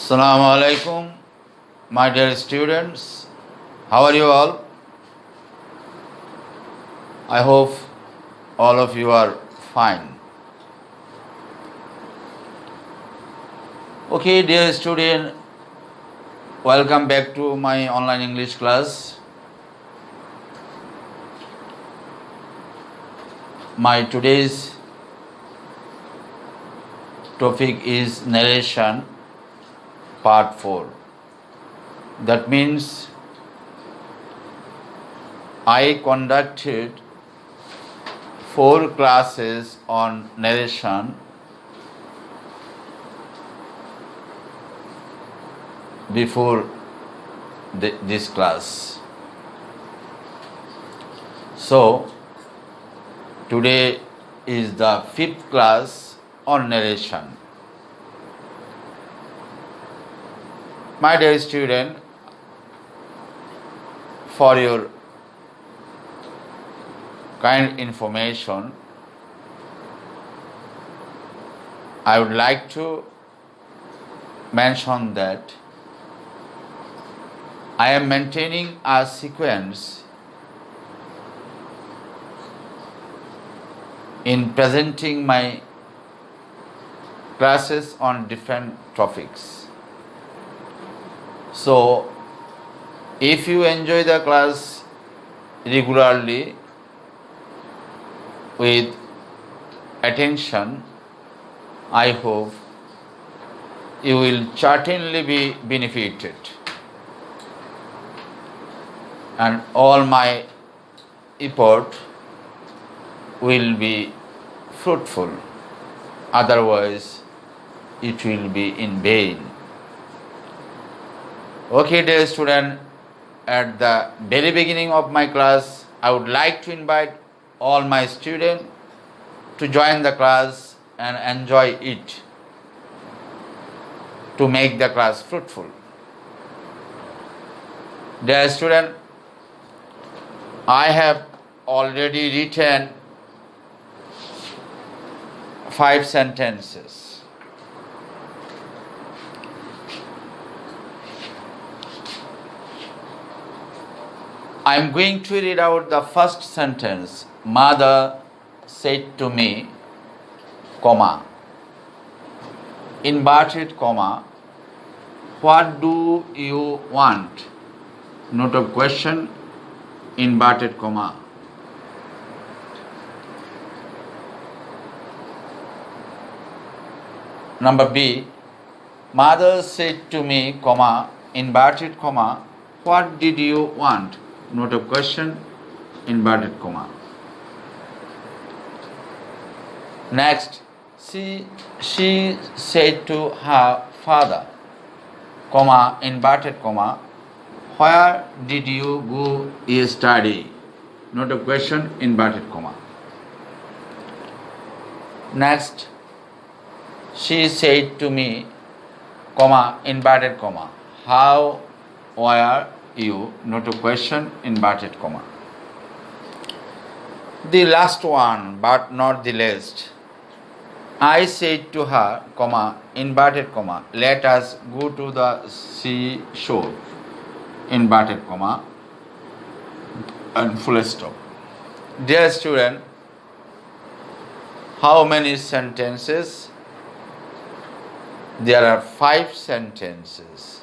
Assalamu alaikum, my dear students. How are you all? I hope all of you are fine. Okay, dear student, welcome back to my online English class. My today's topic is narration part 4. That means I conducted 4 classes on narration before this class. So today is the 5th class on narration. My dear student, for your kind information, I would like to mention that I am maintaining a sequence in presenting my classes on different topics. So, if you enjoy the class regularly with attention, I hope you will certainly be benefited, and all my effort will be fruitful. Otherwise, it will be in vain. Okay, dear student, at the very beginning of my class, I would like to invite all my students to join the class and enjoy it to make the class fruitful. Dear student, I have already written 5 sentences. I am going to read out the first sentence. Mother said to me, comma, inverted comma, what do you want? Note of question, inverted comma. Number B, mother said to me, comma, inverted comma, what did you want? Note of question, inverted comma. Next, she said to her father, comma, inverted comma, where did you go yesterday? Note of question, inverted comma. Next, she said to me, comma, inverted comma, how were you? Note of question, inverted comma. The last one, but not the least. I said to her, comma, inverted comma, let us go to the seashore, inverted comma, and full stop. Dear student, how many sentences? There are 5 sentences.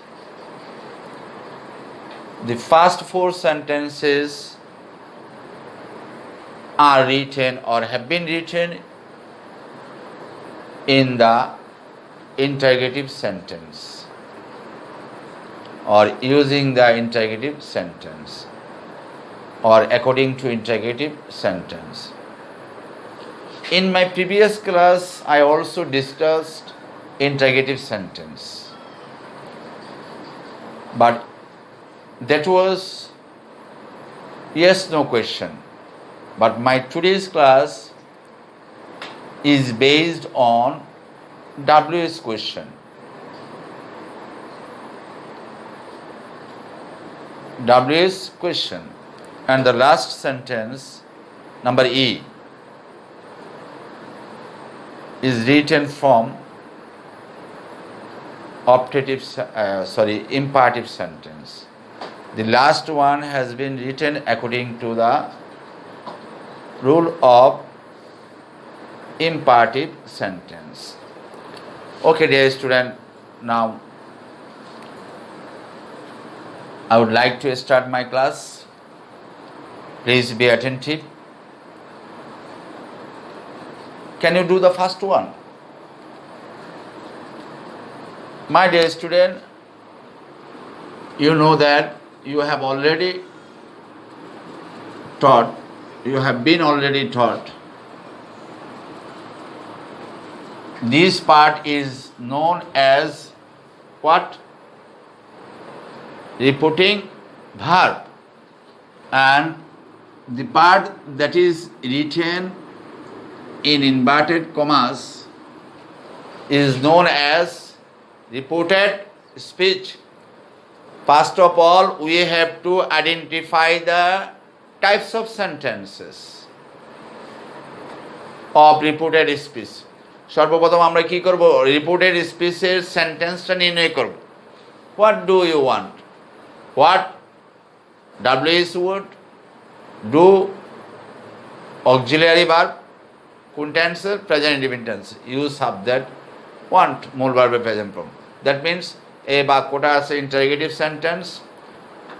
The first 4 sentences are written or have been written in the interrogative sentence or using the interrogative sentence or according to interrogative sentence. In my previous class, I also discussed interrogative sentence, but that was yes no question. But my today's class is based on WS question. WS question, and the last sentence, number E, is written from imperative sentence. The last one has been written according to the rule of imperative sentence. Okay, dear student, now I would like to start my class. Please be attentive. Can you do the first one? My dear student, you know that you have been already taught. This part is known as what? Reporting verb, and the part that is written in inverted commas is known as reported speech. First of all, we have to identify the types of sentences of reported speech. সর্বপ্রথম আমরা কি করব? Reported স্পিচের সেন্টেন্সটা নির্ণয় করব। What do you want? What, WH word, do, auxiliary verb, কোন টেন্সের? Present indefinite tense, use subject, want মূল ভার্বের প্রেজেন্ট ফর্ম। দ্যাট মিনস এই বাক্যটা আছে ইন্টারোগেটিভ সেন্টেন্স,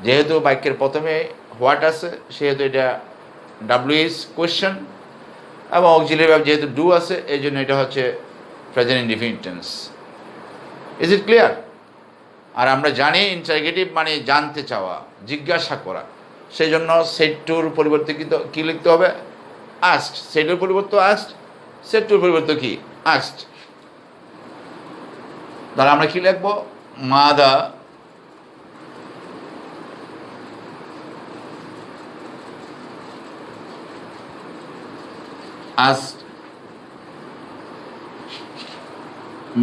যেহেতু বাক্যের প্রথমে হোয়াট আছে সেহেতু এটা WH কোয়েশ্চেন, এবং অক্সিলারি ভার্ব যেহেতু ডু আছে এই জন্য এটা হচ্ছে present indefinite tense. Is it clear? আর আমরা জানি ইন্টারোগেটিভ মানে জানতে চাওয়া, জিজ্ঞাসা করা, সেই জন্য সেট টুর পরিবর্তে কী লিখতে হবে? আস্কড। সেটের পরিবর্তে আস্কড, সেট টুর পরিবর্তে কি? আস্কড। তাহলে আমরা কি লিখব? Mother asked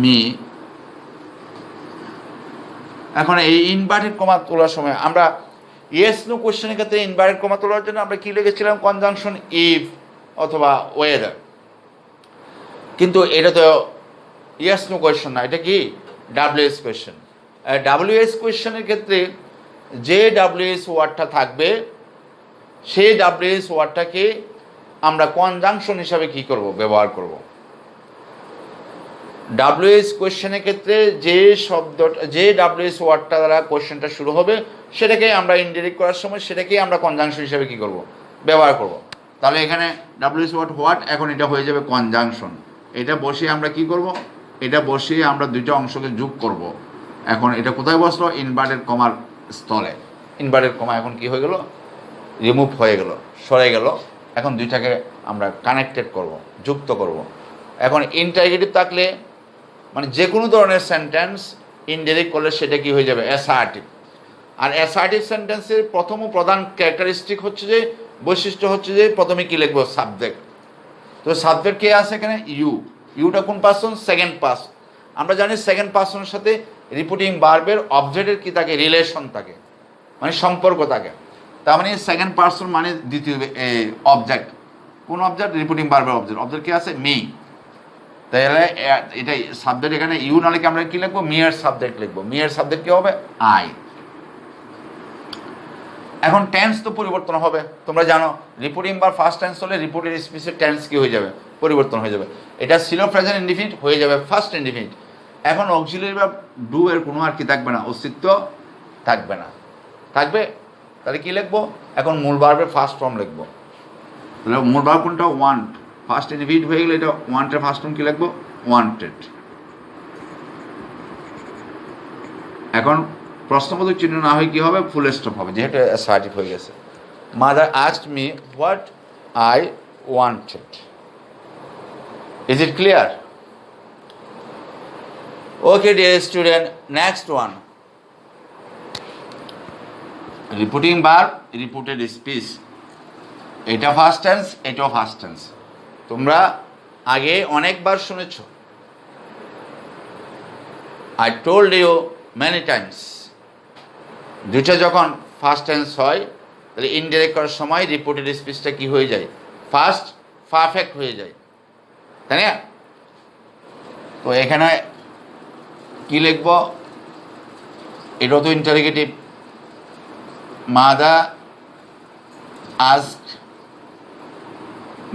me। এখন এই ইনভার্টেড কমা তোলার সময় আমরা ইয়েস নো কোশ্চেনের ক্ষেত্রে ইনভার্টেড কমা তোলার জন্য আমরা কি লিখেছিলাম? কনজাংশন ইফ অথবা ওয়েদার। কিন্তু এটা তো ইয়েস নো কোয়েশ্চেন না, এটা কি WH কোয়েশ্চেন। WH কোয়েশ্চেনের ক্ষেত্রে যে WH ওয়ার্ডটা থাকবে সেই WH ওয়ার্ডটাকে আমরা কনজাংশন হিসাবে কি করব? ব্যবহার করব। WH কোয়েশ্চেনের ক্ষেত্রে যে শব্দটা, যে WH ওয়ার্ডটা দ্বারা কোয়েশ্চেনটা শুরু হবে সেটাকেই আমরা ইনডিরেক্ট করার সময় সেটাকেই আমরা কনজাংশন হিসাবে কি করব? ব্যবহার করব। তাহলে এখানে WH ওয়ার্ড হোয়াট, এখন এটা হয়ে যাবে কনজাংশন। এটা বসিয়ে আমরা কি করব? এটা বসিয়ে আমরা দুইটা অংশকে যোগ করব। এখন এটা কোথায় বসলো? ইনভার্টেড কমার স্থলে। ইনভার্টেড কমা এখন কি হয়ে গেল? রিমুভ হয়ে গেল, সরে গেল। এখন দুইটাকে আমরা কানেক্টেড করব, যুক্ত করব। এখন ইন্টারোগেটিভ থাকলে মানে যে কোনো ধরনের সেন্টেন্স ইনডিরেক্ট করলে সেটা কি হয়ে যাবে? অ্যাসার্টিভ। আর অ্যাসার্টিভ সেন্টেন্সের প্রথম প্রধান ক্যারেক্টারিস্টিক হচ্ছে যে, বৈশিষ্ট্য হচ্ছে যে প্রথমে কি লিখবো? সাবজেক্ট। তো সাবজেক্ট কে আছে এখানে? ইউ। ইউটা কোন পার্সন? Second person. আমরা জানি সেকেন্ড পার্সনের সাথে রিপিটিং ভার্বের অবজেক্টের কি থাকে? রিলেশন থাকে, মানে সম্পর্ক থাকে। তার মানে সেকেন্ড পার্সন মানে দ্বিতীয় অবজেক্ট। কোন অবজেক্ট? রিপিটিং ভার্বের অবজেক্ট। অবজেক্ট কি আছে? মি। তাহলে এটাই সাবজেক্ট, এখানে ইউ না লিখে আমরা কি লিখবো? মিয়ার সাবজেক্ট লিখবো। মিয়ার সাবজেক্ট কি হবে? আই। এখন টেন্স তো পরিবর্তন হবে, তোমরা জানো রিপোর্টিং বা ফার্স্ট টেন্স হলে রিপোর্টেড স্পিচের টেন্স কি হয়ে যাবে? পরিবর্তন হয়ে যাবে। এটা ছিল প্রেজেন্ট ইনডিফিনিট, হয়ে যাবে ফার্স্ট ইনডিফিনিট। এখন অক্সিলারি বা ডু এর কোনো আর কি থাকবে না, অস্তিত্ব থাকবে না। থাকবে তাহলে কি লিখবো? এখন মূল ভার্বের ফার্স্ট ফর্ম লিখবো। তাহলে মূল ভার্ব কোনটা? ওয়ান্ট। ফার্স্ট ইনডিফিনিট হয়ে গেলে এটা ওয়ান্টের ফার্স্ট ফর্ম কি লিখবো? ওয়ান্টেড। এখন প্রশ্নবোধক চিহ্ন না হয়ে কি হবে? ফুল স্টপ হবে, যেহেতু অ্যাসার্টিভ হয়ে গেছে। Mother asked me what I wanted. Is it clear? Okay dear student, next one, repeating verb, repeated speech. এটা ফার্স্ট টেন্স, এটাও ফার্স্ট টেন্স। তোমরা আগে অনেকবার শুনেছ। I told you many times. দুইটা যখন ফার্স্ট টেন্স হয় তাহলে ইনডিরেক্ট করার সময় রিপিটেড স্পিচটা কি হয়ে যায়? ফার্স্ট পারফেক্ট হয়ে যায়, তাই না? তো এখানে কি লিখব? এটাও তো ইন্টারোগেটিভ। মাদার আস্ক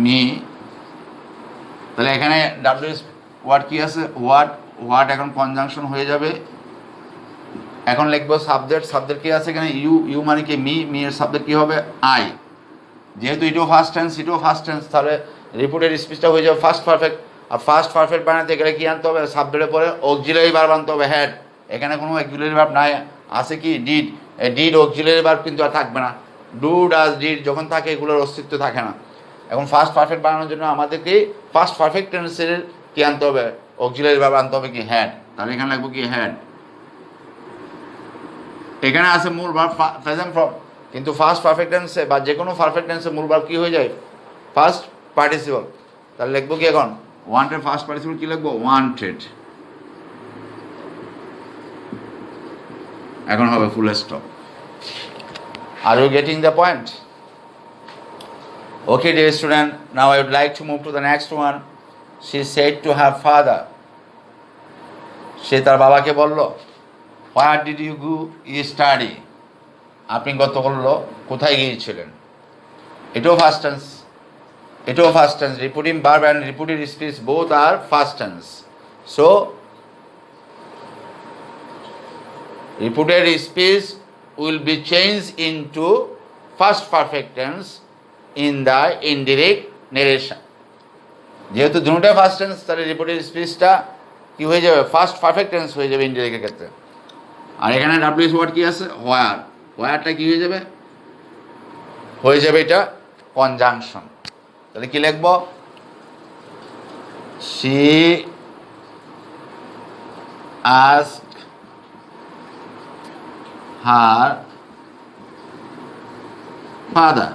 মি, তাহলে এখানে ডাব্লিউএস ওয়ার্ড কি আছে? হোয়াট এখন কনজাংশন হয়ে যাবে। এখন লিখবো সাবজেক্ট। সাবজেক্ট কি আছে এখানে? ইউ মানে কি? মি এর সাবজেক্ট কি হবে? আই। যেহেতু এটাও ফার্স্ট টেন্স, এটাও ফার্স্ট টেন্স, তাহলে রিপোর্টের স্পিচটা হয়ে যাবে ফার্স্ট পারফেক্ট। আর ফার্স্ট পারফেক্ট বানাতে গেলে কি আনতে হবে? সাবজেক্টের পরে অক্সিলারি ভার্ব আনতে হবে, হ্যাড। এখানে কোনো অক্সিলারি ভার্ব নাই, আছে কি? ডিড। ডিড অক্সিলারি ভার্ব কিন্তু আর থাকবে না। ডু, ডাজ, ডিড যখন থাকে এগুলোর অস্তিত্ব থাকে না। এখন ফার্স্ট পারফেক্ট বানানোর জন্য আমাদেরকে ফার্স্ট পারফেক্ট টেন্সের কি আনতে হবে? অক্সিলারি ভার্ব আনতে হবে কি? হ্যাড। তাহলে এখানে লাগবো কি? হ্যাড। এখানে আছে মূল ভার্ব প্রেজেন্ট ফর্ম, কিন্তু ফার্স্ট পারফেক্ট টেন্সে বা যে কোনো পারফেক্ট টেন্সে মূল ভার্ব কি হয়ে যায়? First participle. তাহলে লিখবো কি এখন? ওয়ান্টেড ফার্স্ট পার্টিসিপল কি লিখবো? ওয়ান্টেড। এখন হবে full stop. Are you getting the point? Okay, dear student, now I would like to move to the next one. She said to her father, সে তার বাবাকে বলল, where did you go study? আপনি গতকাল কোথায় গিয়েছিলেন? এটাও ফার্স্ট টেন্স, এটাও first tense. Reporting verb and reported speech both are first tense. So reported speech will be changed into first perfect tense in the indirect narration. যেহেতু দুটোটাই first tense, তাহলে reported স্পিচটা কি হয়ে যাবে? ফার্স্ট পারফেক্ট টেন্স হয়ে যাবে ইনডিরেক্টের ক্ষেত্রে। আর এখানে WS word কি আছে? হোয়ার। হোয়ারটা কি হয়ে যাবে? হয়ে যাবে এটা কনজাংশন। তাহলে কি লিখব? She asked her father,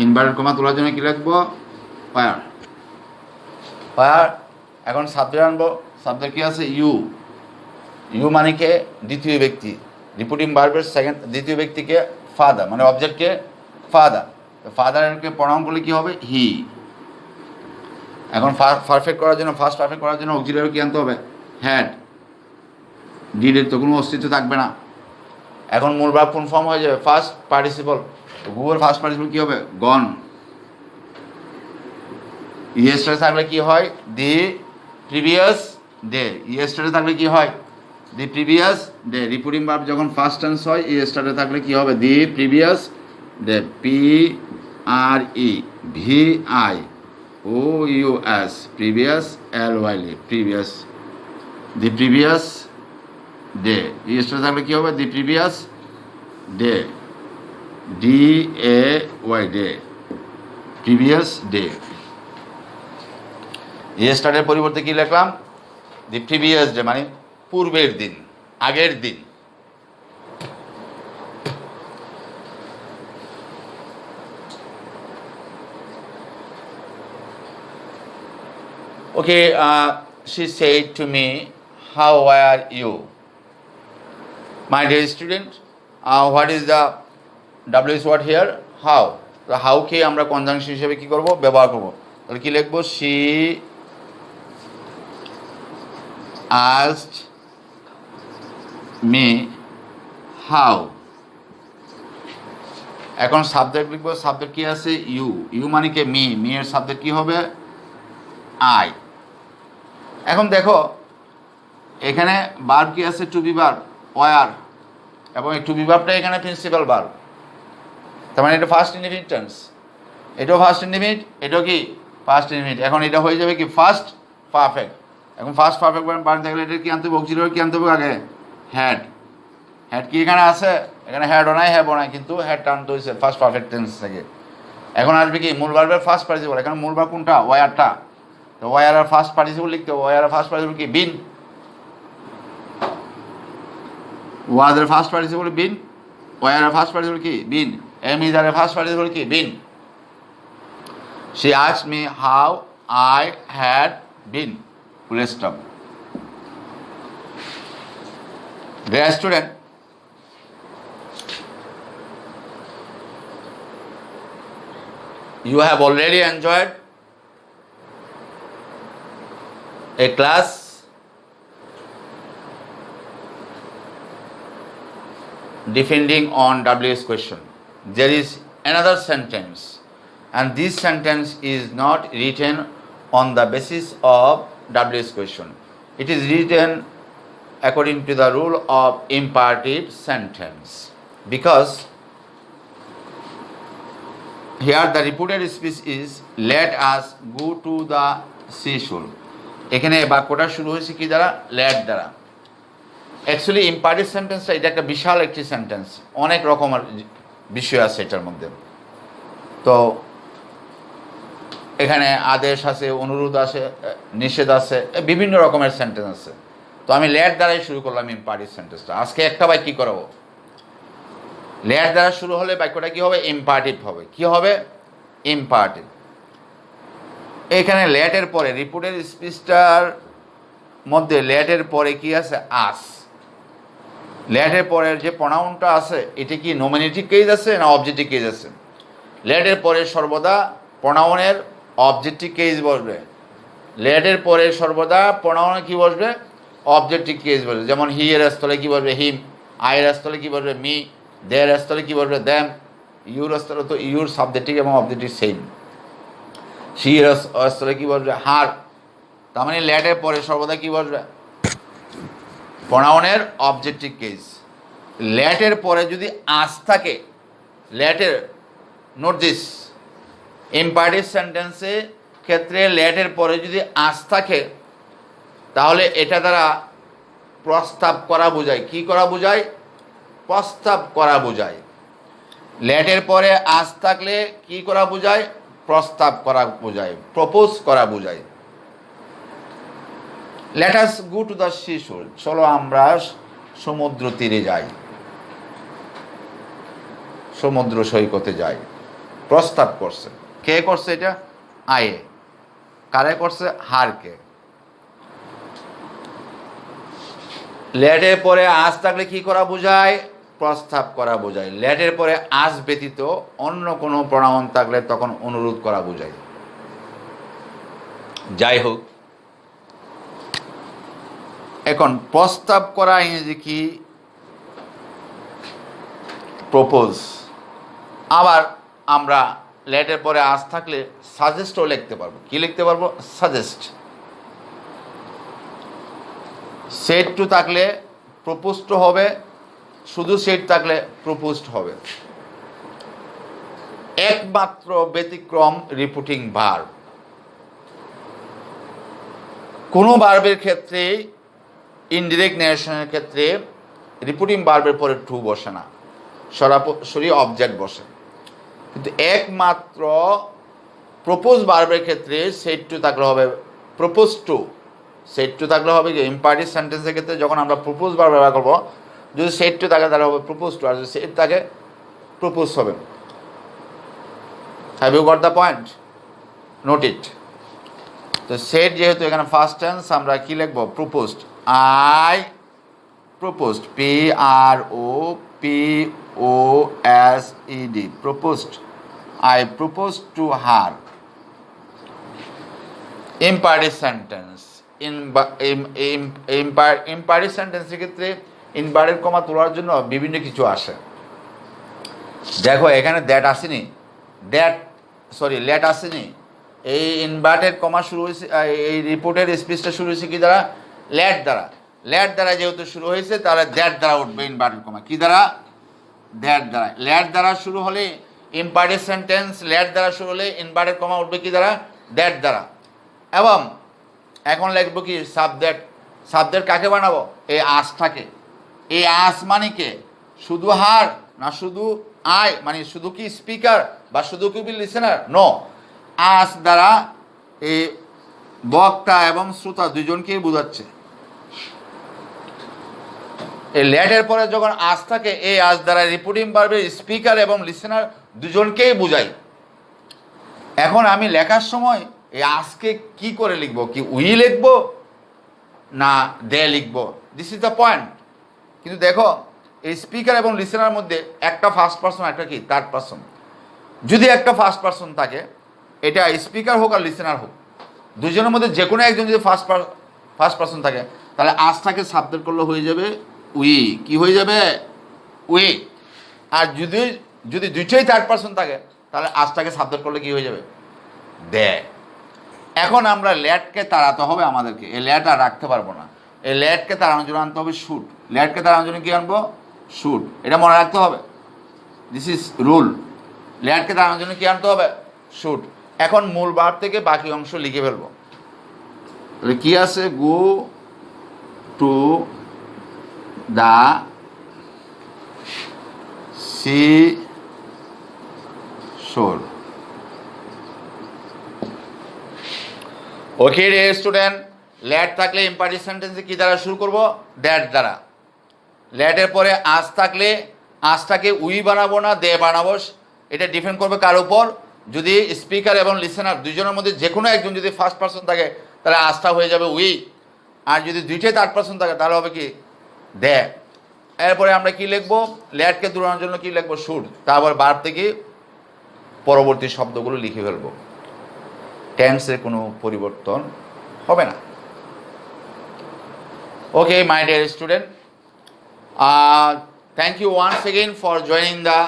inverted comma তোলার জন্য কি লিখবো? where। where। এখন সাবজেক্ট আনবো। সাবজেক্ট কি আছে? ইউ মানে কে? দ্বিতীয় ব্যক্তি। রিপোর্টিং ভার্বের সেকেন্ড দ্বিতীয় ব্যক্তিকে ফাদার, মানে অবজেক্টকে ফাদার। ফাদারকে প্রনাউন করলে কি হবে? হি। এখন পারফেক্ট করার জন্য, ফার্স্ট পারফেক্ট করার জন্য অক্সিলারি কি আনতে হবে? হ্যাড। ডিডের তো কোনো অস্তিত্ব থাকবে না। এখন মূল ভার্ব কোন ফর্ম হয়ে যাবে? First participle. Google first participle কি হবে? গন। ইয়েস্টারডে থাকলে কি হয়? The previous day. ইয়েস্টারডে থাকলে কি হয়? The previous day. Reporting verb যখন ফার্স্ট টেন্স হয়, ইয়েস্টারডে থাকলে কি হবে? The previous day. PREVIOUS previous, LYL previous. The previous day. Yesterday থাকলে কি হবে? The previous day. DAY day, previous day. ইয়েস্টারডের পরিবর্তে কি লিখলাম? দি প্রিভিয়াস ডে, মানে পূর্বের দিন, আগের দিন। Okay, she said to me, how are you? My dear student, what is the WS word here? How. তো হাউ কে আমরা কনজাংশন হিসেবে কি করব? ব্যবহার করব। তাহলে কি লিখব? she asked me how। এখন সাবজেক্ট লিখব। সাবজেক্ট কি আছে? ইউ মানে কি? মি এর সাবজেক্ট কি হবে? আই। এখন দেখো এখানে ভার্ব কি আছে? টু বি ভার্ব, ওয়ার, এবং টু বি ভার্বটা এখানে প্রিন্সিপাল ভার্ব। তার মানে এটা ফার্স্ট ইনডিফিনিট টেন্স। এটাও ফার্স্ট ইনডিফিনিট, এটাও কি ফার্স্ট ইনডিফিনিট। এখন এটা হয়ে যাবে কি? First perfect. এখন ফার্স্ট পারফেক্ট বানাতে গেলে এটা কি আনতে হবে? অক্সিলারি কি আনতে হবে আগে? হ্যাড। হ্যাড কি এখানে আছে? এখানে হ্যাডও নাই, হ্যাভও নাই, কিন্তু হ্যাডটা আনতে হয়েছে ফার্স্ট পারফেক্ট টেন্স থেকে। এখন আসবে কি? মূল ভার্বের ফার্স্ট পার্টিসিপল। এখানে মূল ভার্ব কোনটা? ওয়ারটা। তো ওয়ার আর ফার্স্ট পার্টিসিপল লিখতে হবে। ওয়ার আর ফার্স্ট পার্টিসিপল কি? বিন। ওয়াজের ফার্স্ট পার্টিসিপল বিন। ওয়ার আর ফার্স্ট পার্টিসিপল কি? Been. Am is are first participle কি? Been. She asked me how I had been. Full stop. Dear student, you have already enjoyed a class depending on WS question. There is another sentence, and this sentence is not written on the basis of WS question. It is written according to the rule of imperative sentence, because here the reported speech is let us go to the seashore. এখানে বাক্যটা শুরু হয়েছে কি দ্বারা? Late দ্বারা। Actually imperative সেন্টেন্সটা এটা একটা বিশাল একটি সেন্টেন্স, অনেক রকমের বিষয় আছে এটার মধ্যে। তো এখানে আদেশ আছে, অনুরোধ আছে, নিষেধ আছে, বিভিন্ন রকমের সেন্টেন্স আছে। তো আমি লেট দ্বারাই শুরু করলাম ইম্পারেটিভ সেন্টেন্সটা। আজকে একটা বাক্য কী করাবো? লেট দ্বারা শুরু হলে বাক্যটা কী হবে? ইম্পারেটিভ হবে। কি হবে? ইম্পারেটিভ। এখানে লেটের পরে রিপোর্টের স্পিচটার মধ্যে লেটের পরে কি আছে? আস। লেটের পরের যে প্রনাউনটা আছে এটা কি নমিনেটিভ কেস আছে না অবজেক্টিভ কেস আছে? লেটের পরে সর্বদা প্রনাউনের অবজেক্টিভ কেস বসবে। লেটের পরে সর্বদা প্রনাউনে কি বসবে? অবজেক্টিভ কেস বসবে। যেমন হি এর স্থলে কি বসবে? হিম। আই এর স্থলে কি বসবে? মি। দের স্থলে কি বসবে? দ্যাম। ইউর স্থলে তো ইউর সাবজেক্টিভ এবং অবজেক্টিভ সেম। সি এর স্থলে কি বসবে? হার। তার মানে লেটের পরে সর্বদা কি বসবে? প্রনাউনের অবজেক্টিভ কেস। লেটের পরে যদি আস থাকে, লেটের নোট দিস, ইম্পারেটিভ সেন্টেন্সে ক্ষেত্রে লেটের পরে যদি আস থাকে তাহলে এটা দ্বারা প্রস্তাব করা বোঝায়। কি করা বোঝায়? প্রস্তাব করা বোঝায়। লেটের পরে আস থাকলে কি করা বোঝায়? প্রস্তাব করা বোঝায়, প্রপোজ করা বোঝায়। Let us go to the সিশোর, চলো আমরা সমুদ্র তীরে যাই, সমুদ্র সৈকতে যাই। প্রস্তাব করছে। কে করছে এটা? আয়ে। কারে করছে? হারকে। লেটের পরে আজ থাকলে কি করা বোঝায়? প্রস্তাব করা বোঝায়। লেটের পরে আজ ব্যতীত অন্য কোনো প্রণাউন থাকলে তখন অনুরোধ করা বোঝায়। যাই হোক, এখন প্রস্তাব করা ইংরেজি কি? প্রপোজ। আবার আমরা লেটের পরে আজ থাকলে সাজেস্টও লিখতে পারবো। কি লিখতে পারবো? সাজেস্ট। সেট টু থাকলে প্রপোজড হবে, শুধু সেট থাকলে প্রপোজড হবে। একমাত্র ব্যতিক্রম রিপোর্টিং ভার্ব। কোনো ভার্বের ক্ষেত্রে, ইনডিরেক্ট নেরেশনের ক্ষেত্রে রিপোর্টিং ভার্বের পরে টু বসে না, সরাসরি অবজেক্ট বসে। কিন্তু একমাত্র প্রপোজ ভার্বের ক্ষেত্রে সেট টু থাকলে হবে প্রপোজ টু। সেট টু থাকলে হবে কি? ইম্পারেটিভ সেন্টেন্সের ক্ষেত্রে যখন আমরা প্রপোজ ভার্ব ব্যবহার করবো, যদি সেট টু থাকে তাহলে হবে প্রপোজ টু, আর যদি সেট থাকে প্রপোজ হবে। Have you got the point? Note it. তো সেট যেহেতু এখানে ফার্স্ট টেন্স, আমরা কি লিখবো? Proposed. I proposed, PROPOSED, proposed. I propose to her. Imperative sentence, imperative সেন্টেন্সের ক্ষেত্রে ইনভার্টেড কমা তোলার জন্য বিভিন্ন কিছু আসে। দেখো এখানে দ্যাট আসেনি, লেট আসেনি। এই ইনভার্টেড কমা শুরু হয়েছে, এই রিপোর্টের স্পিচটা শুরু হয়েছে কি দ্বারা? লেট দ্বারা। লেট দ্বারা যেহেতু শুরু হয়েছে তাহলে দ্যাট দ্বারা উঠবে ইনভার্টেড কমা। কি দ্বারা? দ্যাট দ্বারা। লেট দ্বারা শুরু হলে ইম্পারেটিভ সেন্টেন্স, লেট দ্বারা শুরু হলে ইনভার্টেড কমা উঠবে কি দ্বারা? দ্যাট দ্বারা। এবং এখন লিখবো কি? সাবজেক্ট। সাবজেক্ট কাকে বানাবো? এই আজটাকে। এই আজ মানে কে? শুধু হার না শুধু আই? মানে শুধু কি স্পিকার বা শুধু কি লিসেনার? নো। আজ দ্বারা এই বক্তা এবং শ্রোতা দুজনকেই বোঝাচ্ছে। এই লেটের পরে যখন আজ থাকে, এই আজ দ্বারা রিপোর্টিং ভার্বের স্পিকার এবং লিসেনার দুজনকেই বোঝাই। এখন আমি লেখার সময় এই আজকে কি করে লিখবো? কি উই লিখবো না দে লিখবো? This is the point. কিন্তু দেখো এই স্পিকার এবং লিসেনার মধ্যে একটা ফার্স্ট পারসন, একটা কি থার্ড পারসন। যদি একটা ফার্স্ট পারসন থাকে, এটা স্পিকার হোক আর লিসেনার হোক, দুজনের মধ্যে যে কোনো একজন যদি ফার্স্ট পারসন থাকে, তাহলে আজটাকে সাবজেক্ট করলে হয়ে যাবে উই। কি হয়ে যাবে? উই। আর যদি যদি দুইটাই থার্ড পারসন থাকে তাহলে আজটাকে সাবজেক্ট করলে কি হয়ে যাবে? দে। এখন আমরা ল্যাটকে তাড়াতে হবে আমাদেরকে, এই ল্যাট আর রাখতে পারবো না। এই ল্যাটকে তাড়ানোর জন্য আনতে হবে শুট। ল্যাটকে তাড়ানোর জন্য কি আনবো? শুট। এটা মনে রাখতে হবে, দিস ইজ রুল। ল্যাটকে তাড়ানোর জন্য কি আনতে হবে? শুট। এখন মূল ভার্ব থেকে বাকি অংশ লিখে ফেলবো। তাহলে কি আছে? গো টু দ্য সি শোর। ওকে রে স্টুডেন্ট, ল্যাট থাকলে ইম্পারেটিভ সেন্টেন্সে কি দ্বারা শুরু করব? দ্যাট দ্বারা। ল্যাটের পরে আজ থাকলে আজটাকে উই বানাবো না দে বানাবো, এটা ডিপেন্ড করবে কার উপর? যদি স্পিকার এবং লিসেনার দুইজনের মধ্যে যে কোনো একজন যদি ফার্স্ট পারসন থাকে তাহলে আজটা হয়ে যাবে উই, আর যদি দুইটাই থার্ড পারসন থাকে তাহলে হবে কি? দে। এরপরে আমরা কি লিখবো? ল্যাটকে দূরানোর জন্য কি লিখবো? শুড। তারপর ভার্ব থেকে পরবর্তী শব্দগুলো লিখে ফেলবো। টেন্সের কোনো পরিবর্তন হবে না। Okay my dear student, thank you once again for joining the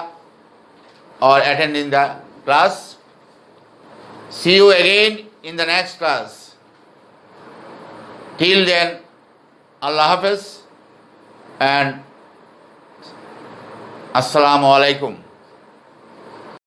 or attending the class. See you again in the next class. Till then, Allah Hafiz and Assalamu alaikum.